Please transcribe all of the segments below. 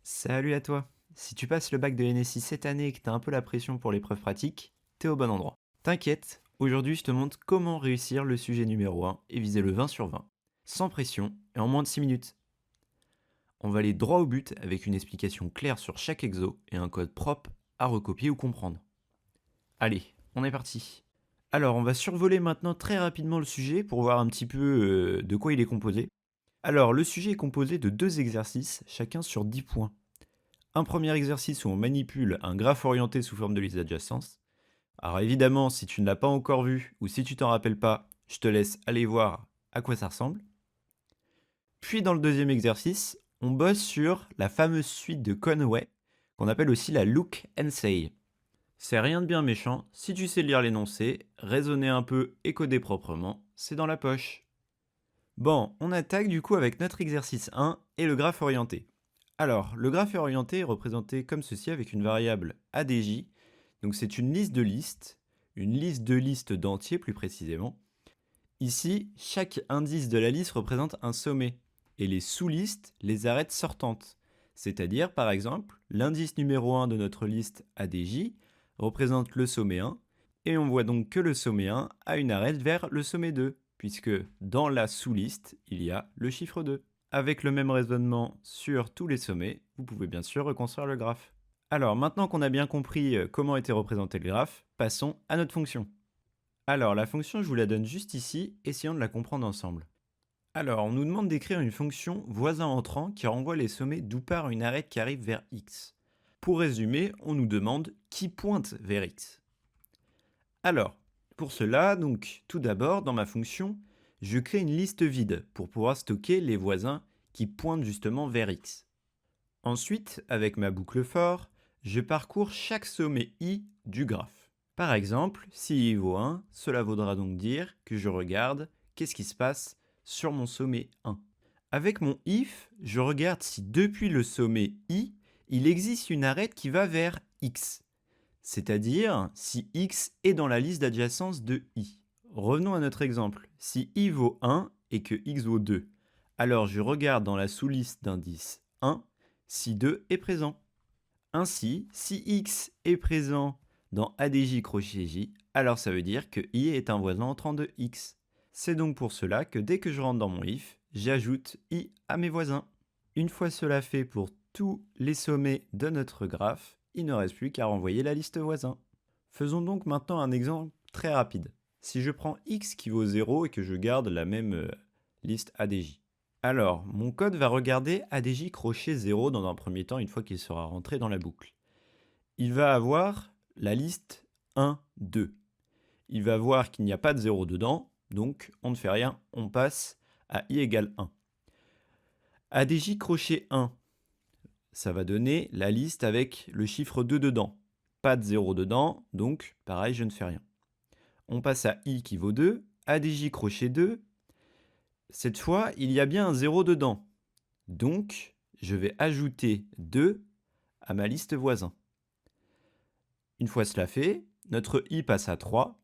Salut à toi. Si tu passes le bac de NSI cette année et que t'as un peu la pression pour l'épreuve pratique, t'es au bon endroit. T'inquiète, aujourd'hui je te montre comment réussir le sujet numéro 1 et viser le 20 sur 20, sans pression et en moins de 6 minutes. On va aller droit au but avec une explication claire sur chaque exo et un code propre à recopier ou comprendre. Allez, on est parti. Alors on va survoler maintenant très rapidement le sujet pour voir un petit peu de quoi il est composé. Alors le sujet est composé de deux exercices, chacun sur 10 points. Un premier exercice où on manipule un graphe orienté sous forme de liste d'adjacence. Alors évidemment, si tu ne l'as pas encore vu ou si tu t'en rappelles pas, je te laisse aller voir à quoi ça ressemble. Puis dans le deuxième exercice, on bosse sur la fameuse suite de Conway, qu'on appelle aussi la Look and Say. C'est rien de bien méchant, si tu sais lire l'énoncé, raisonner un peu et coder proprement, c'est dans la poche. Bon, on attaque du coup avec notre exercice 1 et le graphe orienté. Alors, le graphe orienté est représenté comme ceci avec une variable ADJ. Donc c'est une liste de listes d'entiers plus précisément. Ici, chaque indice de la liste représente un sommet et les sous-listes les arêtes sortantes. C'est-à-dire, par exemple, l'indice numéro 1 de notre liste ADJ représente le sommet 1 et on voit donc que le sommet 1 a une arête vers le sommet 2, puisque dans la sous-liste, il y a le chiffre 2. Avec le même raisonnement sur tous les sommets, vous pouvez bien sûr reconstruire le graphe. Alors, maintenant qu'on a bien compris comment était représenté le graphe, passons à notre fonction. Alors, la fonction, je vous la donne juste ici, essayons de la comprendre ensemble. Alors, on nous demande d'écrire une fonction voisin entrant qui renvoie les sommets d'où part une arête qui arrive vers x. Pour résumer, on nous demande qui pointe vers x. Alors, pour cela, donc, tout d'abord, dans ma fonction, je crée une liste vide pour pouvoir stocker les voisins qui pointent justement vers x. Ensuite, avec ma boucle for, je parcours chaque sommet i du graphe. Par exemple, si i vaut 1, cela voudra donc dire que je regarde qu'est-ce qui se passe sur mon sommet 1. Avec mon if, je regarde si depuis le sommet i, il existe une arête qui va vers x. C'est-à-dire si x est dans la liste d'adjacence de i. Revenons à notre exemple. Si i vaut 1 et que x vaut 2, alors je regarde dans la sous-liste d'indice 1 si 2 est présent. Ainsi, si x est présent dans ADJ crochet J, alors ça veut dire que i est un voisin entrant de x. C'est donc pour cela que dès que je rentre dans mon if, j'ajoute i à mes voisins. Une fois cela fait pour tous les sommets de notre graphe, il ne reste plus qu'à renvoyer la liste voisins. Faisons donc maintenant un exemple très rapide. Si je prends x qui vaut 0 et que je garde la même liste ADJ. Alors, mon code va regarder ADJ crochet 0 dans un premier temps une fois qu'il sera rentré dans la boucle. Il va avoir la liste 1, 2. Il va voir qu'il n'y a pas de 0 dedans, donc on ne fait rien, on passe à i égale 1. ADJ crochet 1, ça va donner la liste avec le chiffre 2 dedans. Pas de 0 dedans, donc pareil, je ne fais rien. On passe à i qui vaut 2, ADJ crochet 2. Cette fois, il y a bien un 0 dedans. Donc, je vais ajouter 2 à ma liste voisin. Une fois cela fait, notre i passe à 3.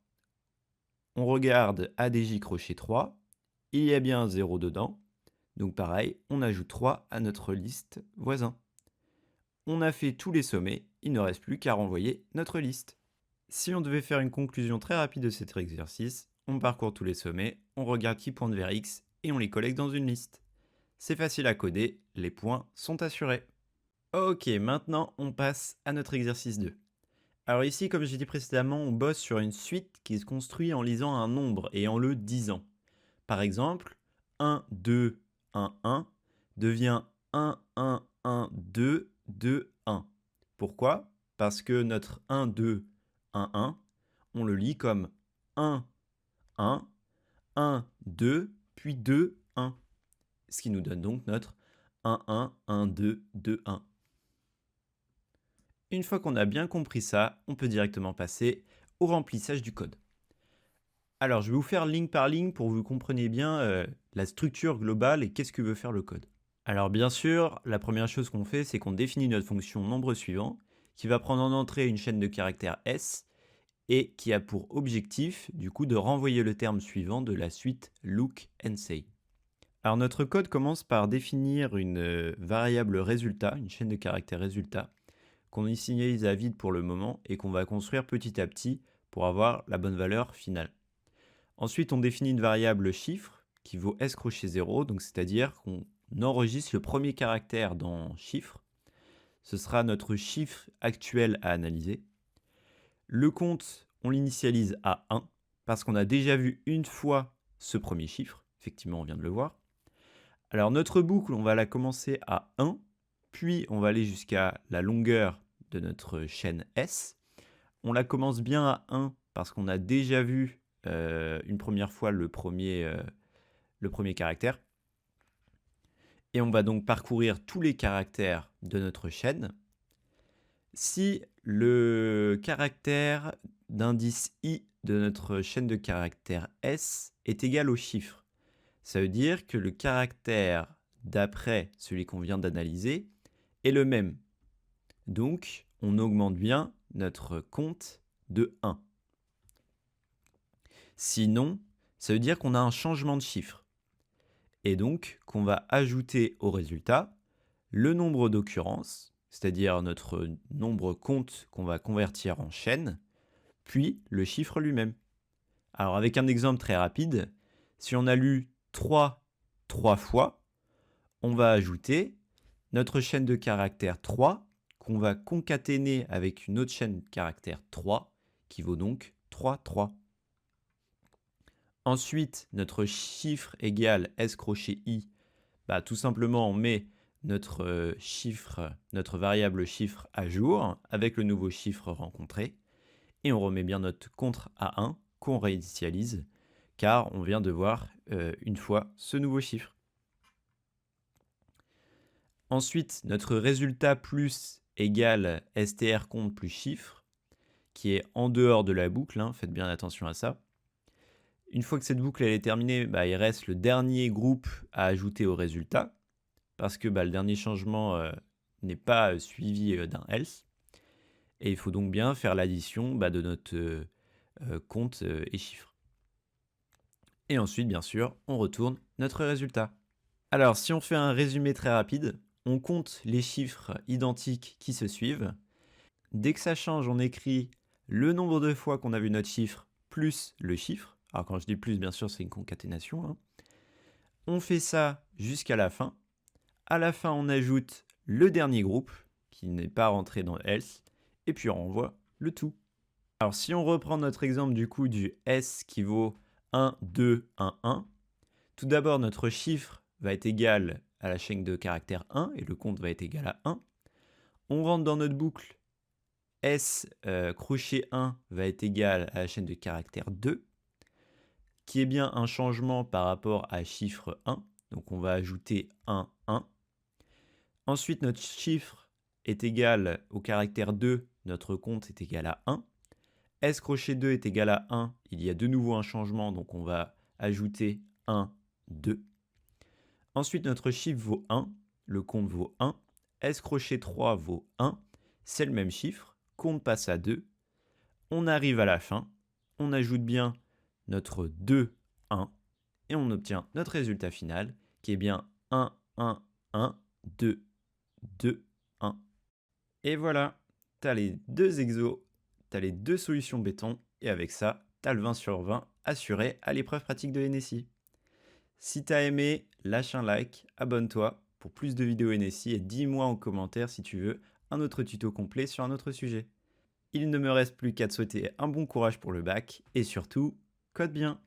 On regarde ADJ crochet 3. Il y a bien un 0 dedans. Donc pareil, on ajoute 3 à notre liste voisin. On a fait tous les sommets, il ne reste plus qu'à renvoyer notre liste. Si on devait faire une conclusion très rapide de cet exercice, on parcourt tous les sommets, on regarde qui pointe vers x et on les collecte dans une liste. C'est facile à coder, les points sont assurés. Ok, maintenant on passe à notre exercice 2. Alors ici, comme j'ai dit précédemment, on bosse sur une suite qui se construit en lisant un nombre et en le disant. Par exemple, 1, 2, 1, 1 devient 1, 1, 1, 2, 2, 1. Pourquoi? Parce que notre 1, 2, 1, 1, on le lit comme 1, 1, 1, 2, puis 2, 1. Ce qui nous donne donc notre 1, 1, 1, 2, 2, 1. Une fois qu'on a bien compris ça, on peut directement passer au remplissage du code. Alors, je vais vous faire ligne par ligne pour que vous compreniez bien la structure globale et qu'est-ce que veut faire le code. Alors bien sûr, la première chose qu'on fait, c'est qu'on définit notre fonction nombre suivant, qui va prendre en entrée une chaîne de caractères S, et qui a pour objectif, du coup, de renvoyer le terme suivant de la suite look and say. Alors notre code commence par définir une variable résultat, une chaîne de caractères résultat, qu'on initialise à vide pour le moment et qu'on va construire petit à petit pour avoir la bonne valeur finale. Ensuite, on définit une variable chiffre qui vaut s crochet 0, donc c'est-à-dire qu'on enregistre le premier caractère dans chiffre. Ce sera notre chiffre actuel à analyser. Le compte, on l'initialise à 1 parce qu'on a déjà vu une fois ce premier chiffre. Effectivement, on vient de le voir. Alors notre boucle, on va la commencer à 1, puis on va aller jusqu'à la longueur de notre chaîne S. On la commence bien à 1 parce qu'on a déjà vu une première fois le premier caractère. Et on va donc parcourir tous les caractères de notre chaîne. Si le caractère d'indice I de notre chaîne de caractères S est égal au chiffre, ça veut dire que le caractère d'après celui qu'on vient d'analyser est le même. Donc, on augmente bien notre compte de 1. Sinon, ça veut dire qu'on a un changement de chiffre. Et donc, qu'on va ajouter au résultat le nombre d'occurrences, c'est-à-dire notre nombre compte qu'on va convertir en chaîne, puis le chiffre lui-même. Alors, avec un exemple très rapide, si on a lu 3 fois, on va ajouter notre chaîne de caractères 3 qu'on va concaténer avec une autre chaîne de caractères 3 qui vaut donc 3, 3. Ensuite, notre chiffre égale S crochet I, tout simplement on met notre notre variable chiffre à jour avec le nouveau chiffre rencontré et on remet bien notre compte à 1 qu'on réinitialise car on vient de voir une fois ce nouveau chiffre. Ensuite, notre résultat plus égale str compte plus chiffre, qui est en dehors de la boucle, faites bien attention à ça. Une fois que cette boucle elle est terminée, il reste le dernier groupe à ajouter au résultat, parce que le dernier changement n'est pas suivi d'un else. Et il faut donc bien faire l'addition de notre compte et chiffre. Et ensuite, bien sûr, on retourne notre résultat. Alors, si on fait un résumé très rapide, on compte les chiffres identiques qui se suivent. Dès que ça change, on écrit le nombre de fois qu'on a vu notre chiffre plus le chiffre. Alors quand je dis plus, bien sûr, c'est une concaténation. On fait ça jusqu'à la fin. À la fin, on ajoute le dernier groupe qui n'est pas rentré dans else. Et puis on renvoie le tout. Alors si on reprend notre exemple du coup du S qui vaut 1, 2, 1, 1. Tout d'abord, notre chiffre va être égal à la chaîne de caractères 1 et le compte va être égal à 1. On rentre dans notre boucle. S crochet 1 va être égal à la chaîne de caractères 2, qui est bien un changement par rapport à chiffre 1. Donc on va ajouter 1, 1. Ensuite, notre chiffre est égal au caractère 2, notre compte est égal à 1. S crochet 2 est égal à 1, il y a de nouveau un changement, donc on va ajouter 1, 2. Ensuite, notre chiffre vaut 1, le compte vaut 1. S crochet 3 vaut 1, c'est le même chiffre. Compte passe à 2, on arrive à la fin, on ajoute bien notre 2, 1, et on obtient notre résultat final, qui est bien 1, 1, 1, 2, 2, 1. Et voilà, tu as les deux exos, tu as les deux solutions béton, et avec ça, tu as le 20 sur 20 assuré à l'épreuve pratique de NSI. Si tu as aimé, lâche un like, abonne-toi pour plus de vidéos NSI et dis-moi en commentaire si tu veux un autre tuto complet sur un autre sujet. Il ne me reste plus qu'à te souhaiter un bon courage pour le bac et surtout, code bien!